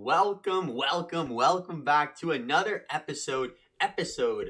Welcome back to another episode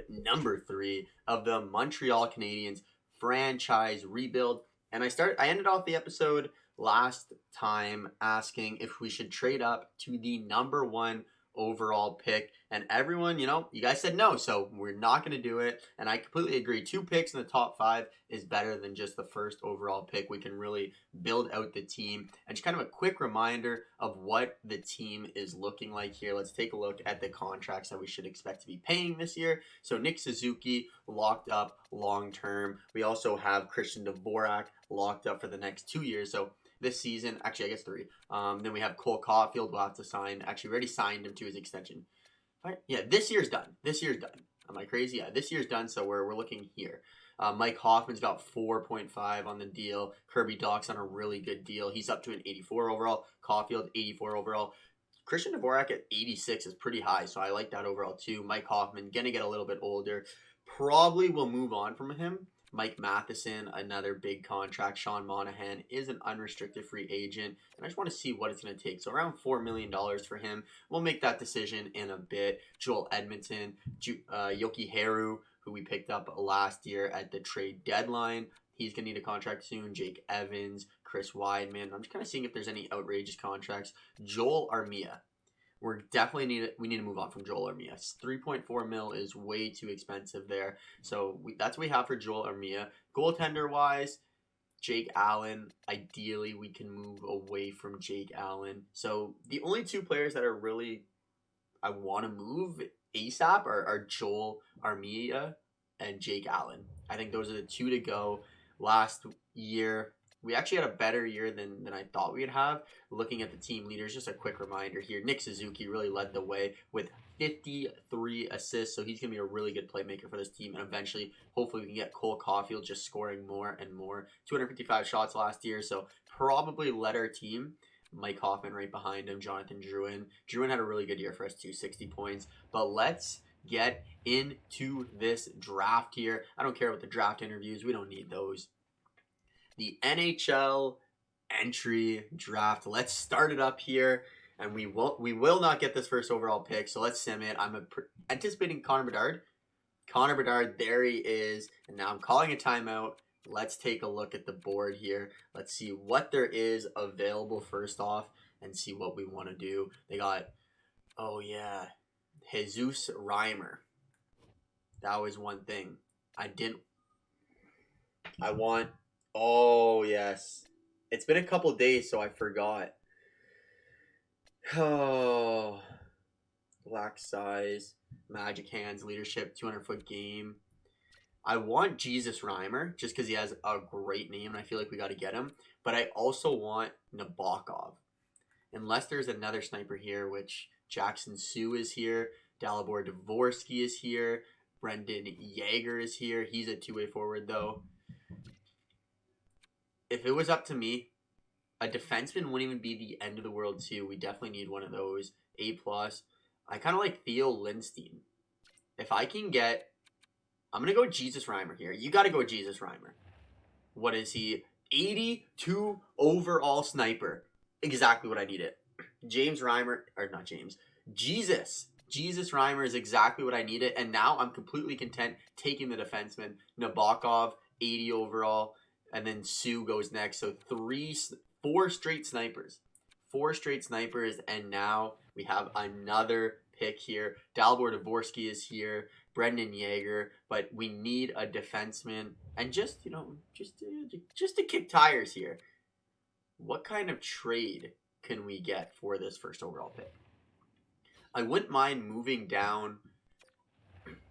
number 3 of the Montreal Canadiens franchise rebuild. And I ended off the episode last time asking if we should trade up to the number 1 overall pick, and everyone, you guys said no, so we're not going to do it. And I completely agree. 2 picks in the top 5 is better than just the first overall pick. We can really build out the team. And just kind of a quick reminder of what the team is looking like here. Let's take a look at the contracts that we should expect to be paying this year. So Nick Suzuki locked up long term. We also have Christian Dvorak locked up for the next 2 years. So this season, actually, I guess 3. Then we have Cole Caulfield. We'll have to sign. Actually, we already signed him to his extension. Right? Yeah, this year's done. Am I crazy? Yeah, this year's done. So we're looking here. Mike Hoffman's got 4.5 on the deal. Kirby Dach's on a really good deal. He's up to an 84 overall. Caulfield, 84 overall. Christian Dvorak at 86 is pretty high, so I like that overall too. Mike Hoffman, gonna get a little bit older. Probably will move on from him. Mike Matheson, another big contract. Sean Monahan is an unrestricted free agent. And I just want to see what it's going to take. So around $4 million for him. We'll make that decision in a bit. Joel Edmonton, Yoki Haru, who we picked up last year at the trade deadline. He's going to need a contract soon. Jake Evans, Chris Weidman. I'm just kind of seeing if there's any outrageous contracts. Joel Armia. We need to move on from Joel Armia. 3.4 mil is way too expensive there. So that's what we have for Joel Armia. Goaltender-wise, Jake Allen. Ideally, we can move away from Jake Allen. So the only 2 players that are really I want to move ASAP are Joel Armia and Jake Allen. I think those are the 2 to go. Last year, we actually had a better year than I thought we'd have. Looking at the team leaders, just a quick reminder here. Nick Suzuki really led the way with 53 assists, so he's going to be a really good playmaker for this team. And eventually, hopefully, we can get Cole Caulfield just scoring more and more. 255 shots last year, so probably led our team. Mike Hoffman right behind him, Jonathan Drouin. Drouin had a really good year for us too, 60 points. But let's get into this draft here. I don't care about the draft interviews. We don't need those. The NHL Entry Draft. Let's start it up here, and we will not get this first overall pick, so let's sim it. I'm anticipating Connor Bedard. Connor Bedard, there he is, and now I'm calling a timeout. Let's take a look at the board here. Let's see what there is available first off, and see what we want to do. They got, oh yeah, Jesus Reimer. That was one thing. Oh, yes. It's been a couple days, so I forgot. Oh. Black size. Magic hands. Leadership. 200-foot game. I want Jesus Reimer, just because he has a great name, and I feel like we got to get him. But I also want Nabokov. Unless there's another sniper here, which Jackson Sue is here. Dalibor Dvorsky is here. Brendan Yeager is here. He's a 2-way forward, though. If it was up to me, a defenseman wouldn't even be the end of the world too. We definitely need one of those. A+. I kind of like Theo Lindstein. If I can get... I'm going to go Jesus Reimer here. You got to go Jesus Reimer. What is he? 82 overall sniper. Exactly what I needed. Jesus Reimer is exactly what I needed. And now I'm completely content taking the defenseman. Nabokov, 80 overall. And then Sue goes next. So 4 straight snipers. 4 straight snipers. And now we have another pick here. Dalibor Dvorsky is here. Brendan Yeager. But we need a defenseman. And just to kick tires here. What kind of trade can we get for this first overall pick? I wouldn't mind moving down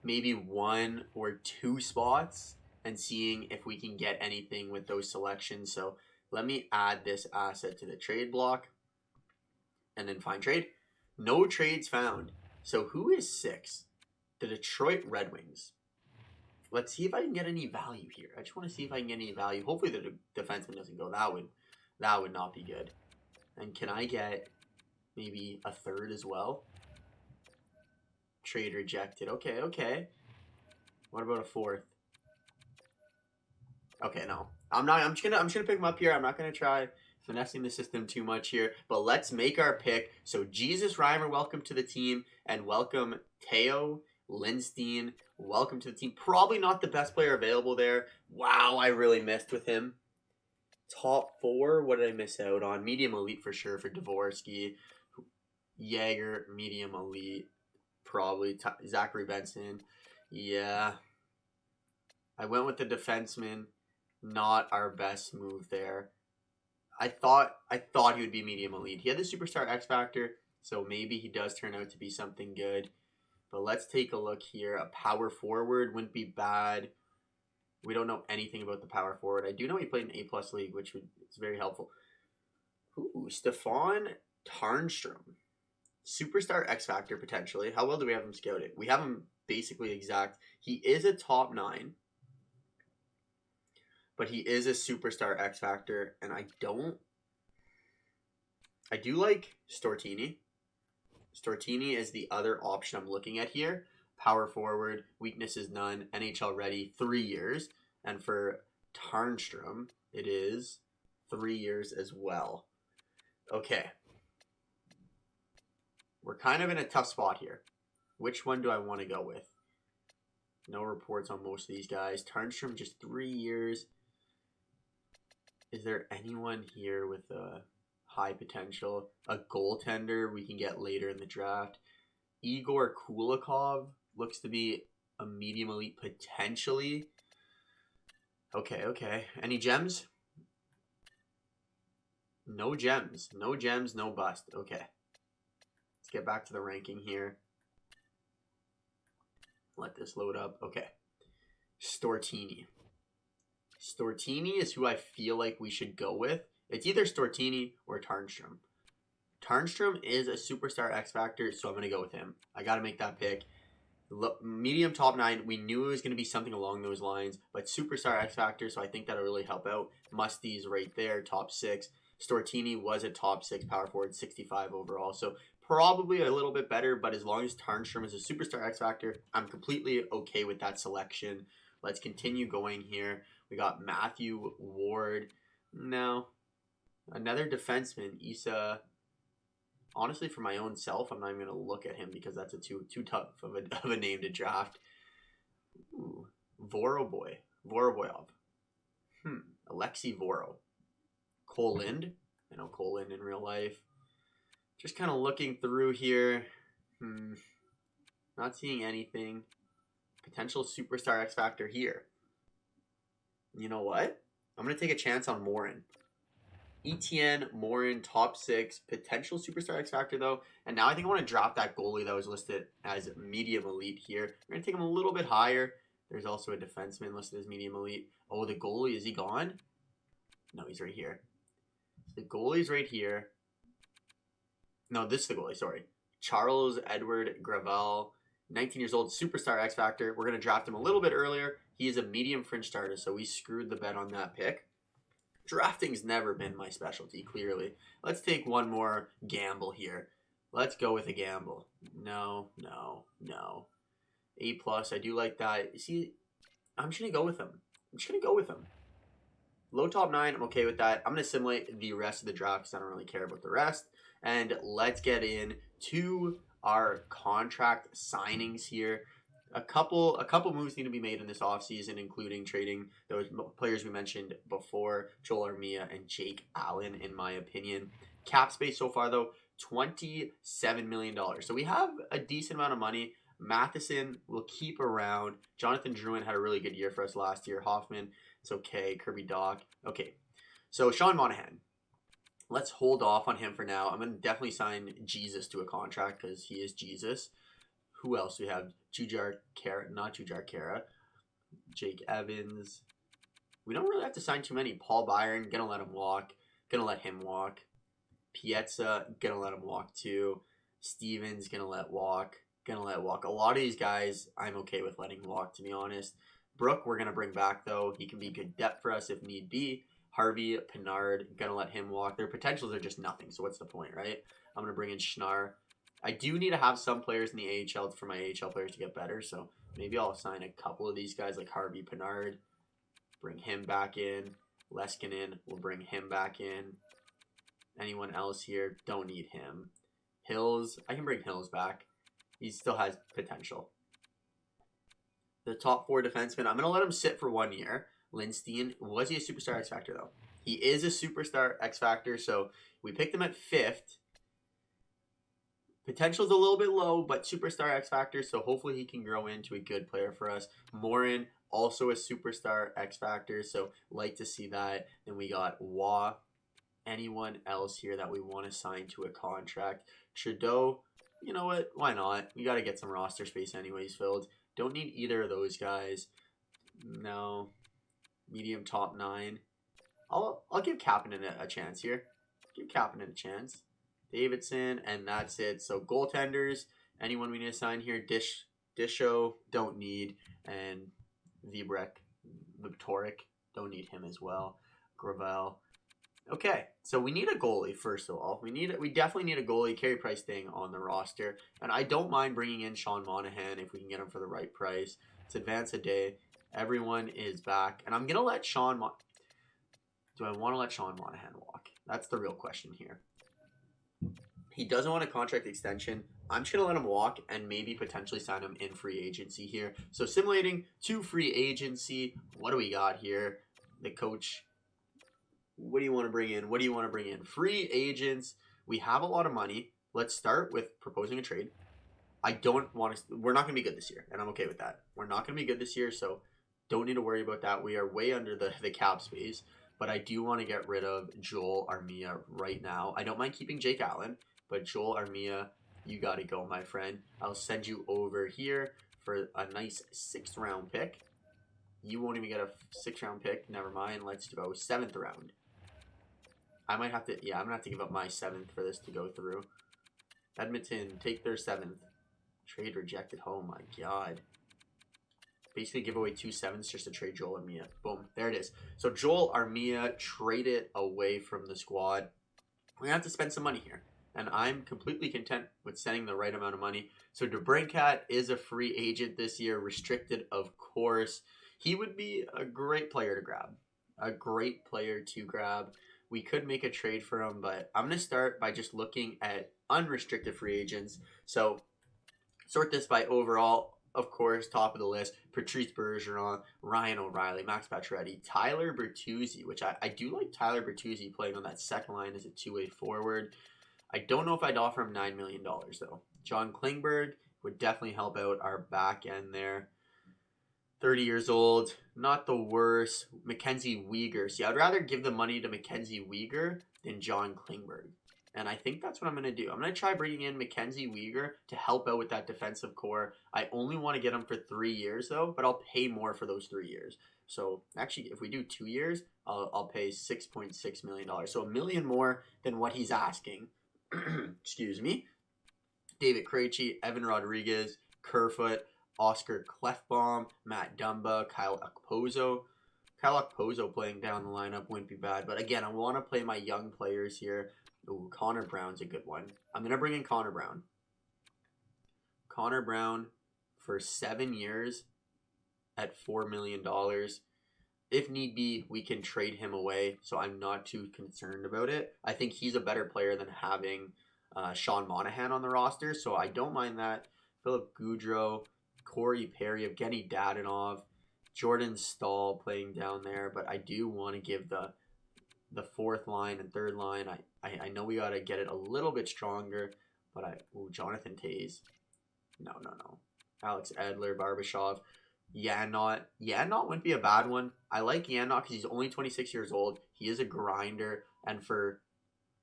maybe 1 or 2 spots and seeing if we can get anything with those selections. So let me add this asset to the trade block and then find trade. No trades found. So who is 6? The Detroit Red Wings. Let's see if I can get any value here. I just want to see if I can get any value. Hopefully the defenseman doesn't go. That would not be good. And can I get maybe a 3rd as well? Trade rejected. Okay. What about a 4th? Okay, no. I'm just gonna pick him up here. I'm not gonna try finessing the system too much here. But let's make our pick. So Jesus Reimer, welcome to the team. And welcome Teo Lindstein. Welcome to the team. Probably not the best player available there. Wow, I really missed with him. Top 4, what did I miss out on? Medium elite for sure for Dvorsky. Jaeger, medium elite. Probably Zachary Benson. Yeah. I went with the defenseman. Not our best move there. I thought he would be medium elite. He had the superstar X factor, so maybe he does turn out to be something good. But let's take a look here. A power forward wouldn't be bad. We don't know anything about the power forward. I do know he played in A+ league, which is very helpful. Ooh, Stefan Tarnstrom. Superstar X Factor, potentially. How well do we have him scouted? We have him basically exact. He is a top 9. But he is a superstar X Factor. And I do like Stortini. Stortini is the other option I'm looking at here. Power forward, weakness is none, NHL ready, 3 years. And for Tarnstrom, it is 3 years as well. Okay. We're kind of in a tough spot here. Which one do I want to go with? No reports on most of these guys. Tarnstrom, just 3 years. Is there anyone here with a high potential? A goaltender we can get later in the draft. Igor Kulikov looks to be a medium elite potentially. Okay. Any gems? No gems. No gems, no bust. Okay. Let's get back to the ranking here. Let this load up. Okay. Stortini. Stortini is who I feel like we should go with. It's either Stortini or Tarnstrom. Tarnstrom is a superstar X Factor, so I'm going to go with him. I got to make that pick. Medium top 9, we knew it was going to be something along those lines, but superstar X Factor, so I think that'll really help out. Musty's right there, top 6. Stortini was a top 6 power forward, 65 overall, so probably a little bit better, but as long as Tarnstrom is a superstar X Factor, I'm completely okay with that selection. Let's continue going here. We got Matthew Ward. No. Another defenseman, Issa. Honestly, for my own self, I'm not even going to look at him because that's a too tough of a name to draft. Ooh. Voroboyov. Alexei Voro. Cole Lind. I know Cole Lind in real life. Just kind of looking through here. Not seeing anything. Potential superstar X Factor here. You know what? I'm going to take a chance on Morin. Etienne Morin, top 6, potential superstar X Factor though. And now I think I want to drop that goalie that was listed as medium elite here. We're going to take him a little bit higher. There's also a defenseman listed as medium elite. Oh, the goalie, is he gone? No, he's right here. The goalie's right here. No, this is the goalie, sorry. Charles Edward Gravel, 19 years old, superstar X Factor. We're going to draft him a little bit earlier. He is a medium fringe starter, so we screwed the bet on that pick. Drafting's never been my specialty, clearly. Let's take one more gamble here. Let's go with a gamble. No. A+, I do like that. See, I'm just going to go with him. Low top 9, I'm okay with that. I'm going to simulate the rest of the draft because I don't really care about the rest. And let's get into our contract signings here. A couple moves need to be made in this offseason, including trading those players we mentioned before, Joel Armia and Jake Allen, in my opinion. Cap space so far, though, $27 million. So we have a decent amount of money. Matheson will keep around. Jonathan Drouin had a really good year for us last year. Hoffman, it's okay. Kirby Doc. Okay, so Sean Monahan. Let's hold off on him for now. I'm going to definitely sign Jesus to a contract because he is Jesus. Who else do we have? Not Jujar Kara. Jake Evans. We don't really have to sign too many. Paul Byron, gonna let him walk. Gonna let him walk. Pietza, gonna let him walk too. Stevens, gonna let walk. A lot of these guys, I'm okay with letting walk, to be honest. Brooke, we're gonna bring back though. He can be good depth for us if need be. Harvey, Pinard, gonna let him walk. Their potentials are just nothing, so what's the point, right? I'm gonna bring in Schnarr. I do need to have some players in the AHL for my AHL players to get better, so maybe I'll sign a couple of these guys like Harvey Pinard, bring him back in. Leskinen, we'll bring him back in. Anyone else here? Don't need him. Hills, I can bring Hills back. He still has potential. The top 4 defensemen, I'm going to let him sit for 1 year. Lindstein, was he a superstar X Factor though? He is a superstar X Factor, so we picked him at 5th. Potential's a little bit low, but superstar X Factor, so hopefully he can grow into a good player for us. Morin, also a superstar X Factor, so like to see that. Then we got Waugh. Anyone else here that we want to sign to a contract? Trudeau, you know what? Why not? We got to get some roster space anyways filled. Don't need either of those guys. No. Medium top 9. I'll give Kapanen a chance here. Give Kapanen a chance. Davidson, and that's it. So goaltenders, anyone we need to sign here? Disho, don't need. And Vibtoric, don't need him as well. Gravel. Okay, so we need a goalie first of all. We definitely need a goalie. Carey Price staying on the roster, and I don't mind bringing in Sean Monahan if we can get him for the right price. It's advance a day. Everyone is back, and I'm gonna let Sean. Do I want to let Sean Monahan walk? That's the real question here. He doesn't want a contract extension. I'm just gonna let him walk and maybe potentially sign him in free agency here. So simulating to free agency. What do we got here? The coach. What do you want to bring in? What do you want to bring in? Free agents. We have a lot of money. Let's start with proposing a trade. I don't want to. We're not going to be good this year, and I'm okay with that. We're not going to be good this year, so don't need to worry about that. We are way under the cap space, but I do want to get rid of Joel Armia right now. I don't mind keeping Jake Allen, but Joel Armia, you got to go, my friend. I'll send you over here for a nice 6th round pick. You won't even get a 6th round pick. Never mind. Let's go 7th round. I might have to, I'm going to have to give up my 7th for this to go through. Edmonton, take their 7th. Trade rejected. Oh my god. Basically give away 2 7s just to trade Joel Armia. Boom. There it is. So Joel Armia traded away from the squad. We're going to have to spend some money here. And I'm completely content with sending the right amount of money. So DeBrincat is a free agent this year. Restricted, of course. He would be a great player to grab. A great player to grab. We could make a trade for him, but I'm going to start by just looking at unrestricted free agents. So, sort this by overall, of course, top of the list. Patrice Bergeron, Ryan O'Reilly, Max Pacioretty, Tyler Bertuzzi, which I do like Tyler Bertuzzi playing on that second line as a two-way forward. I don't know if I'd offer him $9 million, though. John Klingberg would definitely help out our back end there. 30 years old, not the worst. Mackenzie Weegar. See, I'd rather give the money to Mackenzie Weegar than John Klingberg. And I think that's what I'm going to do. I'm going to try bringing in Mackenzie Weegar to help out with that defensive core. I only want to get him for 3 years, though, but I'll pay more for those 3 years. So, actually, if we do 2 years, I'll pay $6.6 million. So, $1 million more than what he's asking. Excuse me. David Krejci, Evan Rodriguez, Kerfoot, Oscar Clefbaum, Matt Dumba, Kyle Okposo. Kyle Okposo playing down the lineup wouldn't be bad. But again, I want to play my young players here. Ooh, Connor Brown's a good one. I'm going to bring in Connor Brown. Connor Brown for 7 years at $4 million. If need be, we can trade him away. So I'm not too concerned about it. I think he's a better player than having Sean Monahan on the roster. So I don't mind that. Philip Goudreau. Corey Perry, Evgeny Dadonov, Jordan Stahl playing down there, but I do want to give the 4th line and 3rd line. I know we got to get it a little bit stronger, but Jonathan Toews. No. Alex Edler, Barbashev, Yanot. Yanot wouldn't be a bad one. I like Yanot because he's only 26 years old. He is a grinder, and for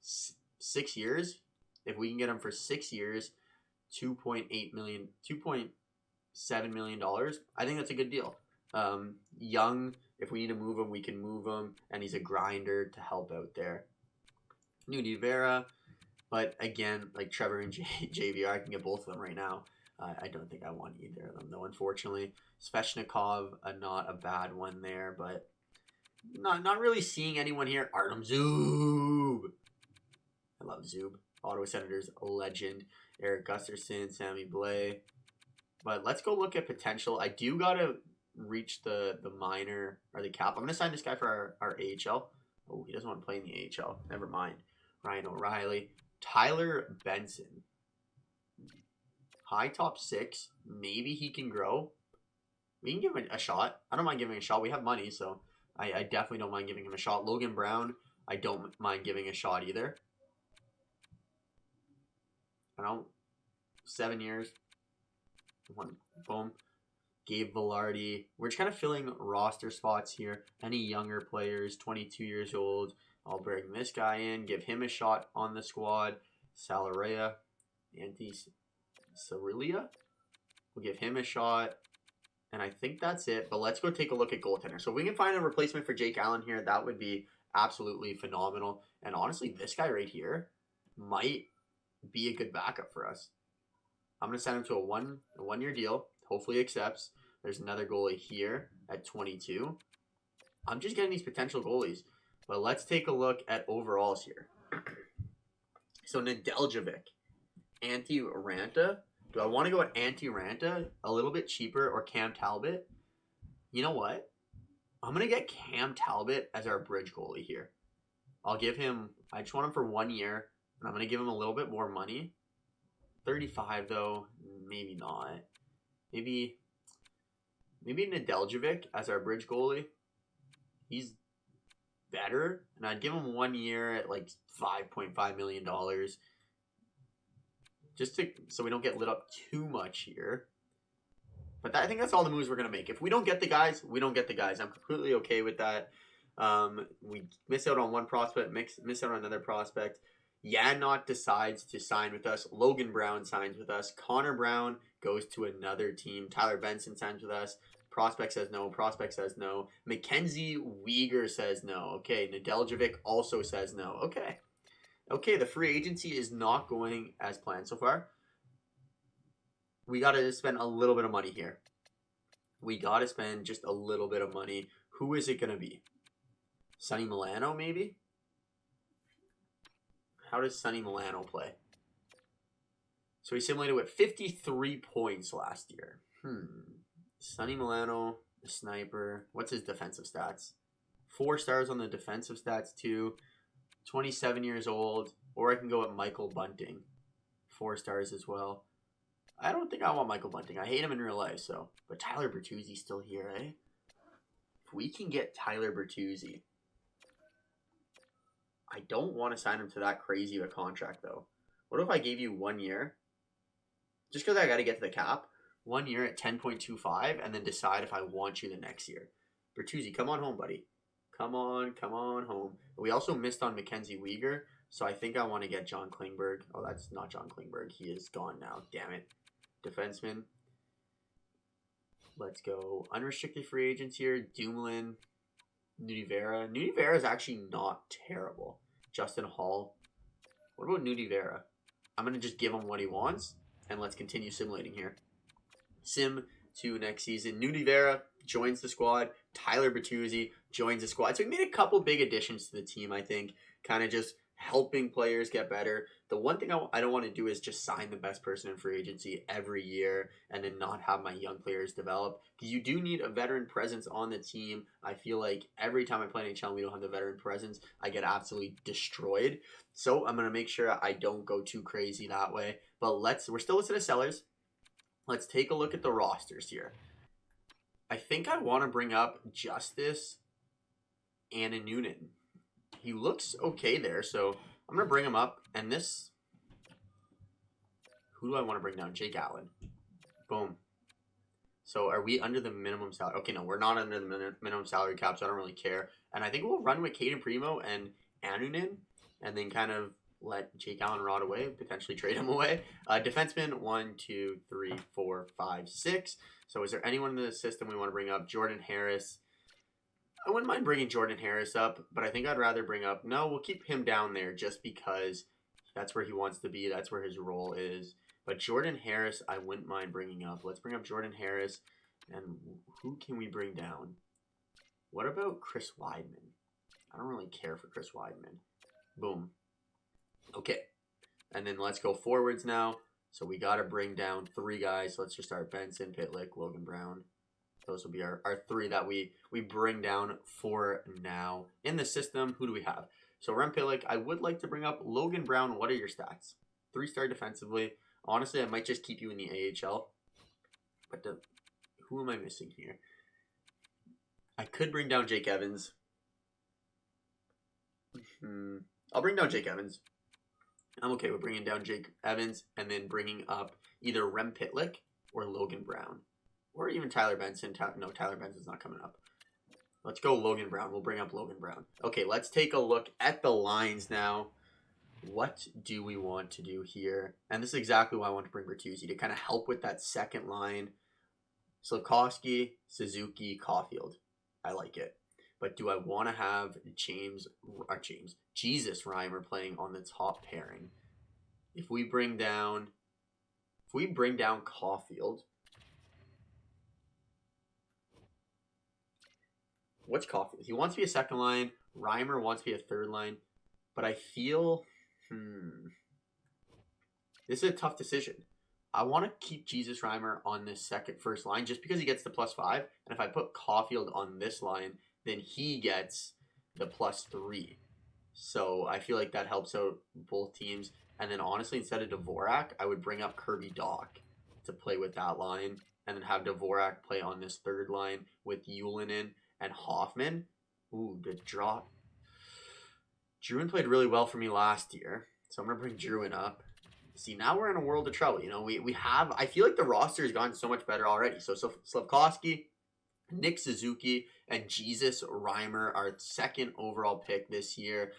6 years, if we can get him for 6 years, $2.7 million. I think that's a good deal. Young, if we need to move him, we can move him, and he's a grinder to help out there. Nudi Vera, but again, like Trevor and JVR, I can get both of them right now. I don't think I want either of them, though, unfortunately. Svechnikov, not a bad one there, but not really seeing anyone here. Artem Zub. I love Zub. Ottawa Senators, a legend. Eric Gusterson, Sammy Blais. But let's go look at potential. I do got to reach the minor or the cap. I'm going to sign this guy for our AHL. Oh, he doesn't want to play in the AHL. Never mind. Ryan O'Reilly. Tyler Benson. High top 6. Maybe he can grow. We can give him a shot. I don't mind giving him a shot. We have money, so I definitely don't mind giving him a shot. Logan Brown, I don't mind giving a shot either. I don't. 7 years. Boom. Gabe Velarde. We're just kind of filling roster spots here. Any younger players, 22 years old. I'll bring this guy in, give him a shot on the squad. Salarea. Cerilia. We'll give him a shot. And I think that's it. But let's go take a look at goaltender. So if we can find a replacement for Jake Allen here, that would be absolutely phenomenal. And honestly, this guy right here might be a good backup for us. I'm going to send him to a one-year deal. Hopefully he accepts. There's another goalie here at 22. I'm just getting these potential goalies. But let's take a look at overalls here. So Nedeljkovic. Antti Ranta. Do I want to go at Antti Ranta a little bit cheaper or Cam Talbot? You know what? I'm going to get Cam Talbot as our bridge goalie here. I'll give him, I just want him for 1 year. And I'm going to give him a little bit more money. 35 though, maybe not. Maybe Nedeljkovic as our bridge goalie. He's better. And I'd give him 1 year at like $5.5 million. Just so we don't get lit up too much here. But I think that's all the moves we're going to make. If we don't get the guys, we don't get the guys. I'm completely okay with that. We miss out on one prospect, miss out on another prospect. Yanot decides to sign with us. Logan Brown signs with us. Connor Brown goes to another team. Tyler Benson signs with us. Prospect says no. Prospect says no. Mackenzie Weegar says no. Okay, Nedeljkovic also says no. Okay, the free agency is not going as planned so far. We got to spend a little bit of money here. We got to spend just a little bit of money. Who is it going to be? Sonny Milano, maybe? How does Sonny Milano play? So he simulated with 53 points last year. Sonny Milano, the sniper. What's his defensive stats? 4 stars on the defensive stats too. 27 years old. Or I can go with Michael Bunting. 4 stars as well. I don't think I want Michael Bunting. I hate him in real life, so. But Tyler Bertuzzi's still here, eh? If we can get Tyler Bertuzzi. I don't want to sign him to that crazy of a contract, though. What if I gave you 1 year? Just because I got to get to the cap. 1 year at 10.25 and then decide if I want you the next year. Bertuzzi, come on home, buddy. Come on home. We also missed on Mackenzie Weegar, so I think I want to get John Klingberg. Oh, that's not John Klingberg. He is gone now. Damn it. Defenseman. Let's go. Unrestricted free agents here. Dumoulin. Nudi Vera. Nudi Vera is actually not terrible. Justin Hall. What about Nudi Vera? I'm going to just give him what he wants, and let's continue simulating here. Sim to next season. Nudi Vera joins the squad. Tyler Bertuzzi joins the squad. So we made a couple big additions to the team, I think. Kind of just helping players get better. The one thing I don't want to do is just sign the best person in free agency every year and then not have my young players develop. Because you do need a veteran presence on the team. I feel like every time I play NHL and we don't have the veteran presence, I get absolutely destroyed. So I'm going to make sure I don't go too crazy that way. But we're still listed as sellers. Let's take a look at the rosters here. I think I want to bring up Justice Anna Noonan. He looks okay there, so I'm going to bring him up. And this, who do I want to bring down? Jake Allen. Boom. So are we under the minimum salary? Okay, no, we're not under the minimum salary cap, so I don't really care. And I think we'll run with Caden Primo and Annunen, and then kind of let Jake Allen rot away, potentially trade him away. Defenseman, 1, 2, 3, 4, 5, 6. So is there anyone in the system we want to bring up? Jordan Harris. I wouldn't mind bringing Jordan Harris up, but I think I'd rather bring up... No, we'll keep him down there just because that's where he wants to be. That's where his role is. But Jordan Harris, I wouldn't mind bringing up. Let's bring up Jordan Harris. And who can we bring down? What about Chris Weidman? I don't really care for Chris Weidman. Boom. Okay. And then let's go forwards now. So we got to bring down 3 guys. So let's just start Benson, Pitlick, Logan Brown. Those will be our 3 that we bring down for now. In the system, who do we have? So Rem Pitlick, I would like to bring up Logan Brown. What are your stats? 3-star defensively. Honestly, I might just keep you in the AHL. But who am I missing here? I could bring down Jake Evans. I'll bring down Jake Evans. I'm okay with bringing down Jake Evans and then bringing up either Rem Pitlick or Logan Brown. Or even Tyler Benson. No, Tyler Benson's not coming up. Let's go Logan Brown. We'll bring up Logan Brown. Okay, let's take a look at the lines now. What do we want to do here? And this is exactly why I want to bring Bertuzzi, to kind of help with that second line. Slafkovsky, Suzuki, Caulfield. I like it. But do I want to have Jesus Reimer playing on the top pairing? If we bring down Caulfield, what's Caulfield? He wants to be a second line. Reimer wants to be a third line. But I feel, this is a tough decision. I want to keep Jesus Reimer on this first line just because he gets the +5. And if I put Caulfield on this line, then he gets the +3. So I feel like that helps out both teams. And then honestly, instead of Dvorak, I would bring up Kirby Dach to play with that line. And then have Dvorak play on this third line with Yulinen and Hoffman. Ooh, the drop. Druin played really well for me last year. So I'm going to bring Druin up. See, now we're in a world of trouble. You know, we have, I feel like the roster has gotten so much better already. So Slafkovsky, Nick Suzuki, and Jesus Reimer, our second overall pick this year,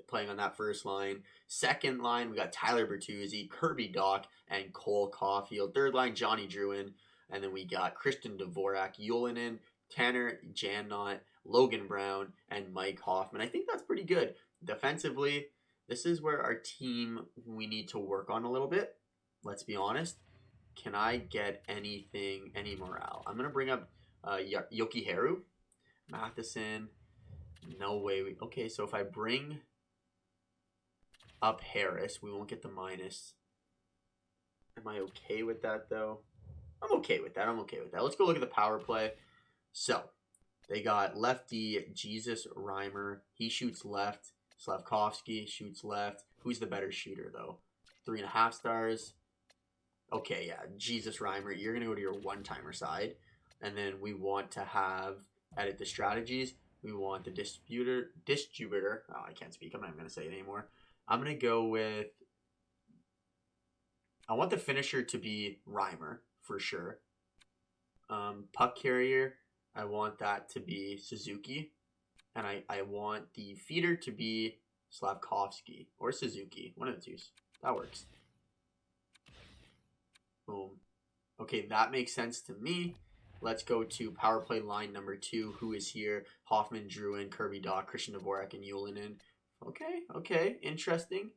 playing on that first line. Second line, we got Tyler Bertuzzi, Kirby Dach, and Cole Caulfield. Third line, Johnny Druin. And then we got Christian Dvorak, Yulinen, Tanner Jannot, Logan Brown, and Mike Hoffman. I think that's pretty good. Defensively, this is where our team, we need to work on a little bit. Let's be honest. Can I get any morale? I'm going to bring up Yokiharu, Matheson. No way. Okay, so if I bring up Harris, we won't get the minus. Am I okay with that, though? I'm okay with that. Let's go look at the power play. So, they got lefty Jesus Reimer. He shoots left. Slafkovsky shoots left. Who's the better shooter, though? 3.5 stars. Okay, yeah. Jesus Reimer, you're going to go to your one-timer side. And then we want to have, edit the strategies. We want the distributor. Oh, I can't speak. I'm not even going to say it anymore. I'm going to go with, I want the finisher to be Reimer, for sure. Puck carrier, I want that to be Suzuki. And I want the feeder to be Slafkovsky or Suzuki. One of the two. That works. Boom. Okay, that makes sense to me. Let's go to power play line number 2. Who is here? Hoffman, Druin, Kirby Dach, Christian Dvorak, and Yulinen. Okay. Interesting.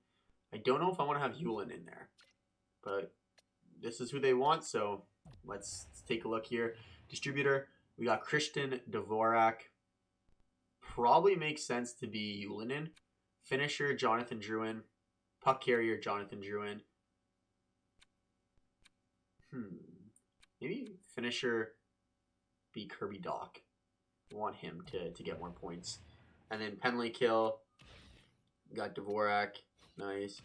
I don't know if I want to have Yulin in there. But this is who they want, so let's take a look here. Distributor, we got Christian Dvorak. Probably makes sense to be Yulinen. Finisher, Jonathan Druin. Puck carrier, Jonathan Druin. Maybe finisher be Kirby Dach. I want him to get more points. And then penalty kill. Got Dvorak. Nice.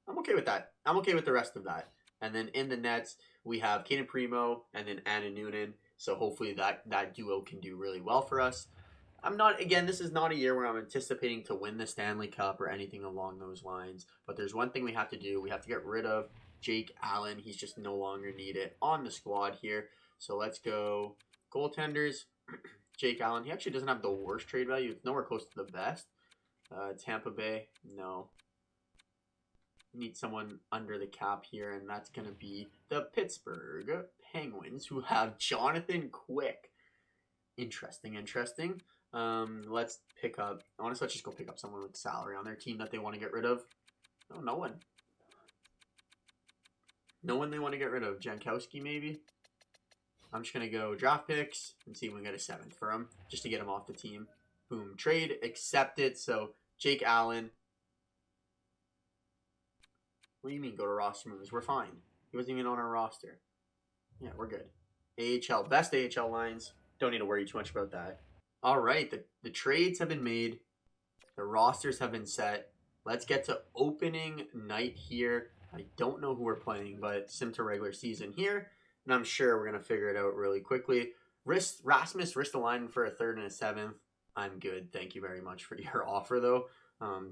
I'm okay with that. I'm okay with the rest of that. And then in the nets, we have Kaden Primo and then Anna Noonan. So hopefully that duo can do really well for us. This is not a year where I'm anticipating to win the Stanley Cup or anything along those lines. But there's one thing we have to do. We have to get rid of Jake Allen. He's just no longer needed on the squad here. So let's go goaltenders. Jake Allen. He actually doesn't have the worst trade value. It's nowhere close to the best. Tampa Bay. No. We need someone under the cap here. And that's going to be the Pittsburgh Penguins, who have Jonathan Quick. Interesting. Let's pick up, honestly, let's just go pick up someone with salary on their team that they want to get rid of. No one. No one they want to get rid of. Jankowski, maybe? I'm just going to go draft picks and see if we can get a 7th for him, just to get him off the team. Boom. Trade accepted. So, Jake Allen. What do you mean go to roster moves? We're fine. He wasn't even on our roster. Yeah, we're good. AHL. Best AHL lines. Don't need to worry too much about that. All right. The trades have been made. The rosters have been set. Let's get to opening night here. I don't know who we're playing, but sim to regular season here. And I'm sure we're going to figure it out really quickly. Rasmus Ristolainen for a 3rd and a 7th. I'm good. Thank you very much for your offer, though.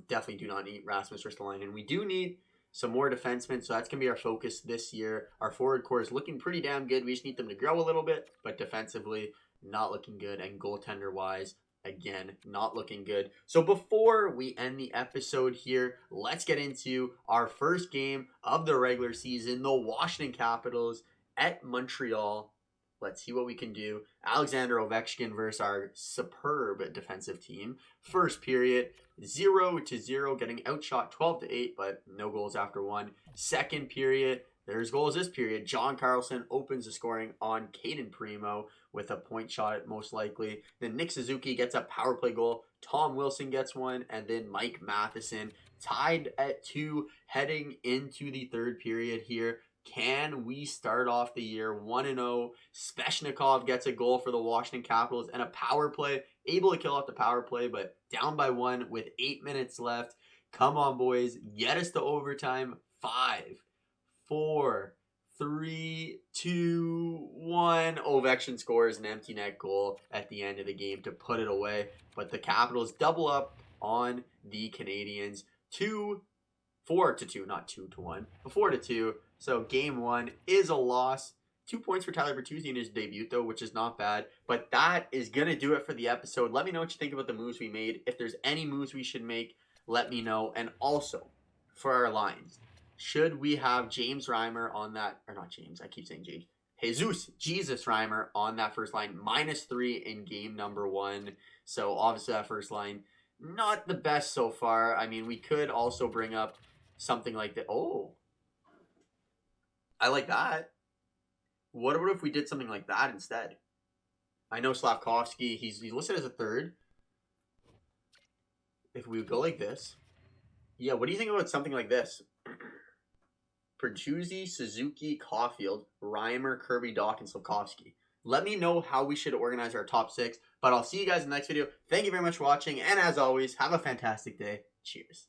Definitely do not need Rasmus Ristolainen. We do need some more defensemen, so that's going to be our focus this year. Our forward core is looking pretty damn good. We just need them to grow a little bit, but defensively, not looking good. And goaltender-wise, again, not looking good. So before we end the episode here, let's get into our first game of the regular season, the Washington Capitals at Montreal. Let's see what we can do. Alexander Ovechkin versus our superb defensive team. First period, 0-0, getting outshot 12-8, but no goals after one. Second period, there's goals this period. John Carlson opens the scoring on Caden Primo with a point shot, most likely. Then Nick Suzuki gets a power play goal. Tom Wilson gets one, and then Mike Matheson tied at 2, heading into the third period here. Can we start off the year 1-0? Svechnikov gets a goal for the Washington Capitals and a power play. Able to kill off the power play, but down by 1 with 8 minutes left. Come on, boys. Get us to overtime. 5, 4, 3, 2, 1. Ovechkin scores an empty net goal at the end of the game to put it away. But the Capitals double up on the Canadiens. 4-2, not 2-1, but 4-2. So game 1 is a loss. 2 points for Tyler Bertuzzi in his debut, though, which is not bad. But that is going to do it for the episode. Let me know what you think about the moves we made. If there's any moves we should make, let me know. And also, for our lines, should we have James Reimer on that, or not James, I keep saying James. Jesus Reimer on that first line, -3 in game number 1. So obviously that first line, not the best so far. I mean, we could also bring up something like that. Oh, I like that. What if we did something like that instead? I know Slavkovsky, he's listed as a 3rd. If we would go like this. Yeah, what do you think about something like this? Bertuzzi, Suzuki, Caulfield, Reimer, Kirby, Dach, and Slavkovsky. Let me know how we should organize our top 6. But I'll see you guys in the next video. Thank you very much for watching. And as always, have a fantastic day. Cheers.